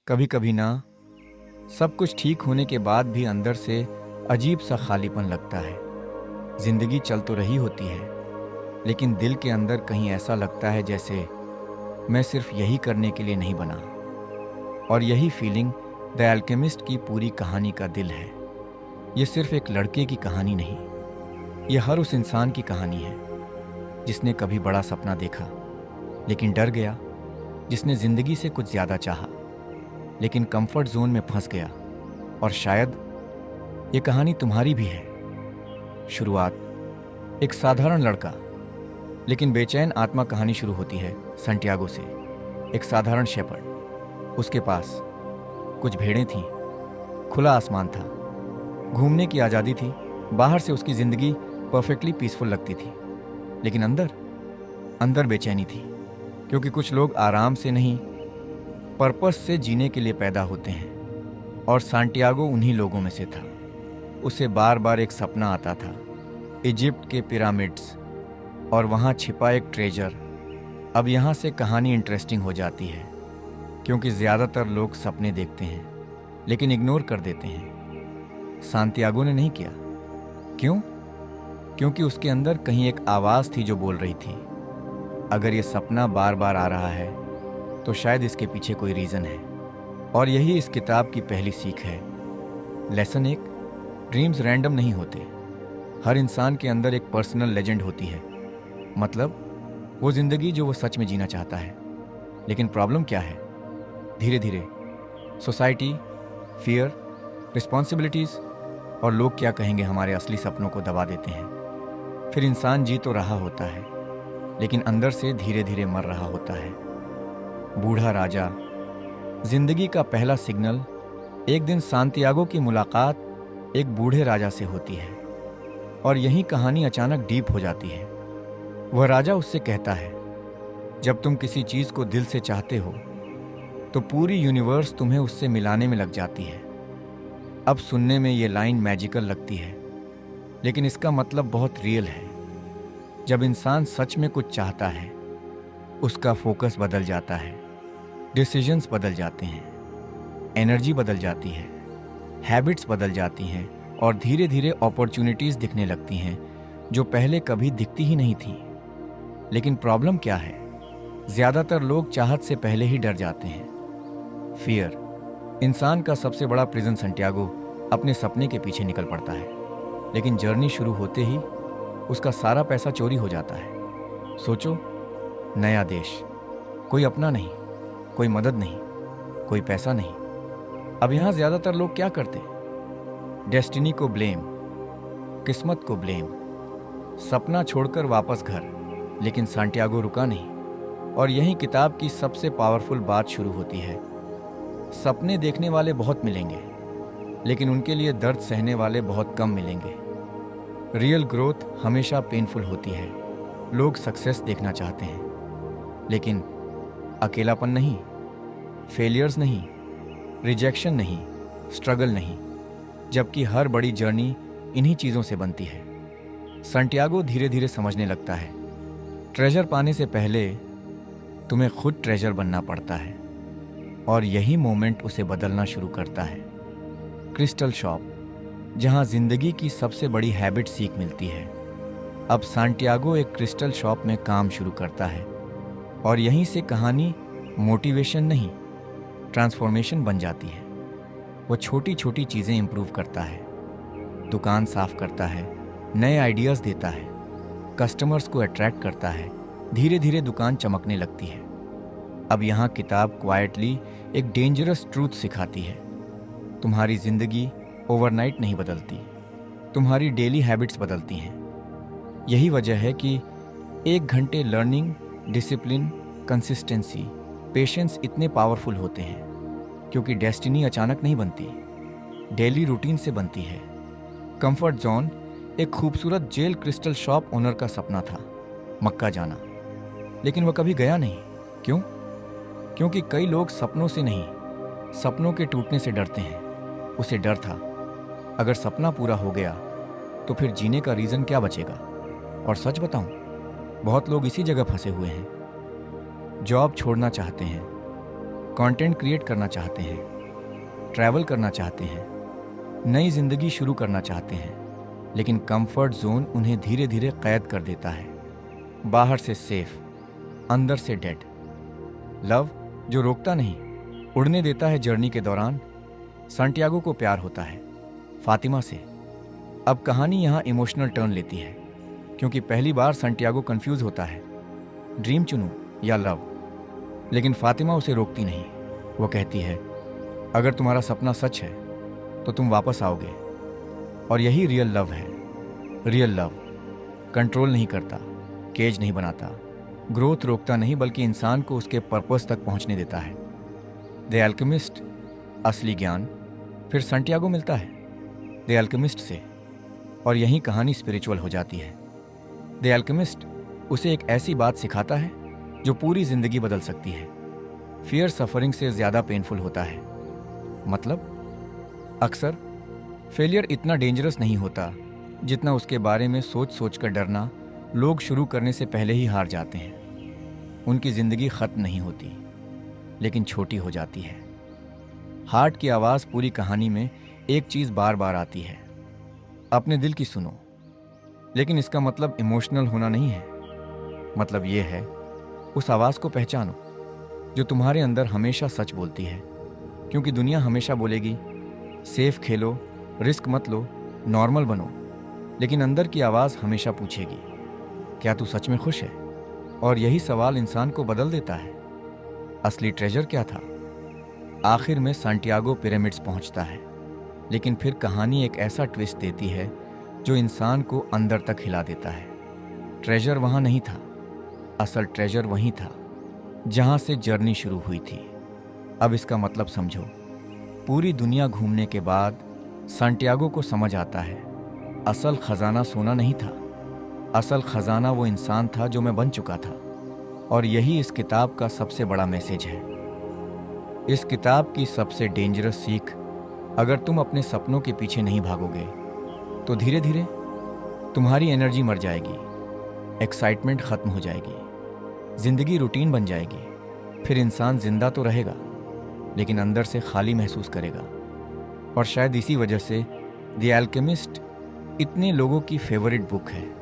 कभी कभी ना सब कुछ ठीक होने के बाद भी अंदर से अजीब सा खालीपन लगता है। जिंदगी चल तो रही होती है, लेकिन दिल के अंदर कहीं ऐसा लगता है जैसे मैं सिर्फ यही करने के लिए नहीं बना। और यही फीलिंग द अल्केमिस्ट की पूरी कहानी का दिल है। ये सिर्फ एक लड़के की कहानी नहीं, ये हर उस इंसान की कहानी है जिसने कभी बड़ा सपना देखा लेकिन डर गया, जिसने जिंदगी से कुछ ज्यादा चाहा लेकिन कंफर्ट जोन में फंस गया। और शायद ये कहानी तुम्हारी भी है। शुरुआत एक साधारण लड़का लेकिन बेचैन आत्मा कहानी शुरू होती है संटियागो से। एक साधारण शेपर्ड, उसके पास कुछ भेड़ें थीं, खुला आसमान था, घूमने की आज़ादी थी। बाहर से उसकी ज़िंदगी परफेक्टली पीसफुल लगती थी, लेकिन अंदर अंदर बेचैनी थी, क्योंकि कुछ लोग आराम से नहीं, पर्पस से जीने के लिए पैदा होते हैं। और सांटियागो उन्हीं लोगों में से था। उसे बार बार एक सपना आता था, इजिप्ट के पिरामिड्स और वहाँ छिपा एक ट्रेजर। अब यहाँ से कहानी इंटरेस्टिंग हो जाती है, क्योंकि ज़्यादातर लोग सपने देखते हैं लेकिन इग्नोर कर देते हैं। सांतियागो ने नहीं किया। क्यों? क्योंकि उसके अंदर कहीं एक आवाज़ थी जो बोल रही थी, अगर ये सपना बार बार आ रहा है तो शायद इसके पीछे कोई रीज़न है। और यही इस किताब की पहली सीख है। लेसन एक, ड्रीम्स रैंडम नहीं होते। हर इंसान के अंदर एक पर्सनल लेजेंड होती है, मतलब वो ज़िंदगी जो वो सच में जीना चाहता है। लेकिन प्रॉब्लम क्या है? धीरे धीरे सोसाइटी, फियर, रिस्पॉन्सिबिलिटीज़ और लोग क्या कहेंगे हमारे असली सपनों को दबा देते हैं। फिर इंसान जी तो रहा होता है, लेकिन अंदर से धीरे धीरे मर रहा होता है। बूढ़ा राजा, जिंदगी का पहला सिग्नल। एक दिन सांतियागो की मुलाकात एक बूढ़े राजा से होती है और यही कहानी अचानक डीप हो जाती है। वह राजा उससे कहता है, जब तुम किसी चीज को दिल से चाहते हो तो पूरी यूनिवर्स तुम्हें उससे मिलाने में लग जाती है। अब सुनने में ये लाइन मैजिकल लगती है, लेकिन इसका मतलब बहुत रियल है। जब इंसान सच में कुछ चाहता है, उसका फोकस बदल जाता है, डिसीजंस बदल जाते हैं, एनर्जी बदल जाती है, हैबिट्स बदल जाती हैं और धीरे धीरे अपॉर्चुनिटीज़ दिखने लगती हैं जो पहले कभी दिखती ही नहीं थी। लेकिन प्रॉब्लम क्या है? ज़्यादातर लोग चाहत से पहले ही डर जाते हैं। फियर, इंसान का सबसे बड़ा प्रिजन। संटियागो अपने सपने के पीछे निकल पड़ता है, लेकिन जर्नी शुरू होते ही उसका सारा पैसा चोरी हो जाता है। सोचो, नया देश, कोई अपना नहीं, कोई मदद नहीं, कोई पैसा नहीं। अब यहाँ ज़्यादातर लोग क्या करते? डेस्टिनी को ब्लेम, किस्मत को ब्लेम, सपना छोड़कर वापस घर। लेकिन सांटियागो रुका नहीं, और यही किताब की सबसे पावरफुल बात शुरू होती है। सपने देखने वाले बहुत मिलेंगे, लेकिन उनके लिए दर्द सहने वाले बहुत कम मिलेंगे। रियल ग्रोथ हमेशा पेनफुल होती है। लोग सक्सेस देखना चाहते हैं, लेकिन अकेलापन नहीं, फेलियर्स नहीं, रिजेक्शन नहीं, स्ट्रगल नहीं, जबकि हर बड़ी जर्नी इन्हीं चीज़ों से बनती है। सांटियागो धीरे धीरे समझने लगता है, ट्रेजर पाने से पहले तुम्हें खुद ट्रेजर बनना पड़ता है। और यही मोमेंट उसे बदलना शुरू करता है। क्रिस्टल शॉप, जहाँ जिंदगी की सबसे बड़ी हैबिट सीख मिलती है। अब सांटियागो एक क्रिस्टल शॉप में काम शुरू करता है, और यहीं से कहानी मोटिवेशन नहीं, ट्रांसफॉर्मेशन बन जाती है। वो छोटी छोटी चीज़ें इंप्रूव करता है, दुकान साफ करता है, नए आइडियाज़ देता है, कस्टमर्स को अट्रैक्ट करता है। धीरे धीरे दुकान चमकने लगती है। अब यहाँ किताब क्वाइटली एक डेंजरस ट्रूथ सिखाती है, तुम्हारी ज़िंदगी ओवरनाइट नहीं बदलती, तुम्हारी डेली हैबिट्स बदलती हैं। यही वजह है कि 1 घंटे लर्निंग, डिसिप्लिन, कंसिस्टेंसी, पेशेंस इतने पावरफुल होते हैं, क्योंकि डेस्टिनी अचानक नहीं बनती, डेली रूटीन से बनती है। कंफर्ट जोन एक खूबसूरत जेल क्रिस्टल शॉप ओनर का सपना था, मक्का जाना, लेकिन वह कभी गया नहीं। क्यों? क्योंकि कई लोग सपनों से नहीं, सपनों के टूटने से डरते हैं। उसे डर था, अगर सपना पूरा हो गया तो फिर जीने का रीज़न क्या बचेगा। और सच बताऊं, बहुत लोग इसी जगह फंसे हुए हैं। जॉब छोड़ना चाहते हैं, कंटेंट क्रिएट करना चाहते हैं, ट्रैवल करना चाहते हैं, नई जिंदगी शुरू करना चाहते हैं, लेकिन कंफर्ट जोन उन्हें धीरे धीरे कैद कर देता है। बाहर से सेफ, अंदर से डेड। लव जो रोकता नहीं, उड़ने देता है जर्नी के दौरान। सांटियागो को प्यार होता है फातिमा से। अब कहानी यहाँ इमोशनल टर्न लेती है, क्योंकि पहली बार सांटियागो कंफ्यूज होता है, ड्रीम चुनूं या लव। लेकिन फातिमा उसे रोकती नहीं। वो कहती है, अगर तुम्हारा सपना सच है तो तुम वापस आओगे। और यही रियल लव है। रियल लव कंट्रोल नहीं करता, केज नहीं बनाता, ग्रोथ रोकता नहीं, बल्कि इंसान को उसके पर्पस तक पहुंचने देता है। द एल्केमिस्ट, असली ज्ञान। फिर सांटियागो मिलता है द एल्केमिस्ट से, और यही कहानी स्पिरिचुअल हो जाती है। द एल्केमिस्ट उसे एक ऐसी बात सिखाता है जो पूरी जिंदगी बदल सकती है। फियर सफरिंग से ज्यादा पेनफुल होता है। मतलब अक्सर फेलियर इतना डेंजरस नहीं होता जितना उसके बारे में सोच सोच कर डरना। लोग शुरू करने से पहले ही हार जाते हैं। उनकी जिंदगी खत्म नहीं होती, लेकिन छोटी हो जाती है। हार्ट की आवाज़ पूरी कहानी में एक चीज़ बार बार आती है, अपने दिल की सुनो। लेकिन इसका मतलब इमोशनल होना नहीं है। मतलब ये है, उस आवाज़ को पहचानो जो तुम्हारे अंदर हमेशा सच बोलती है। क्योंकि दुनिया हमेशा बोलेगी सेफ खेलो, रिस्क मत लो, नॉर्मल बनो। लेकिन अंदर की आवाज़ हमेशा पूछेगी, क्या तू सच में खुश है? और यही सवाल इंसान को बदल देता है। असली ट्रेजर क्या था? आखिर में सांटियागो पिरामिड्स पहुंचता है, लेकिन फिर कहानी एक ऐसा ट्विस्ट देती है जो इंसान को अंदर तक हिला देता है। ट्रेजर वहां नहीं था, असल ट्रेजर वहीं था जहां से जर्नी शुरू हुई थी। अब इसका मतलब समझो। पूरी दुनिया घूमने के बाद सांटियागो को समझ आता है, असल खजाना सोना नहीं था, असल खजाना वो इंसान था जो मैं बन चुका था। और यही इस किताब का सबसे बड़ा मैसेज है। इस किताब की सबसे डेंजरस सीख, अगर तुम अपने सपनों के पीछे नहीं भागोगे तो धीरे धीरे तुम्हारी एनर्जी मर जाएगी, एक्साइटमेंट खत्म हो जाएगी, जिंदगी रूटीन बन जाएगी। फिर इंसान जिंदा तो रहेगा, लेकिन अंदर से खाली महसूस करेगा। और शायद इसी वजह से द एल्केमिस्ट इतने लोगों की फेवरेट बुक है,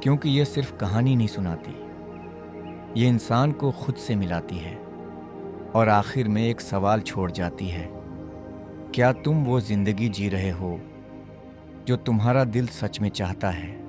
क्योंकि ये सिर्फ कहानी नहीं सुनाती, ये इंसान को खुद से मिलाती है और आखिर में एक सवाल छोड़ जाती है, क्या तुम वो जिंदगी जी रहे हो जो तुम्हारा दिल सच में चाहता है?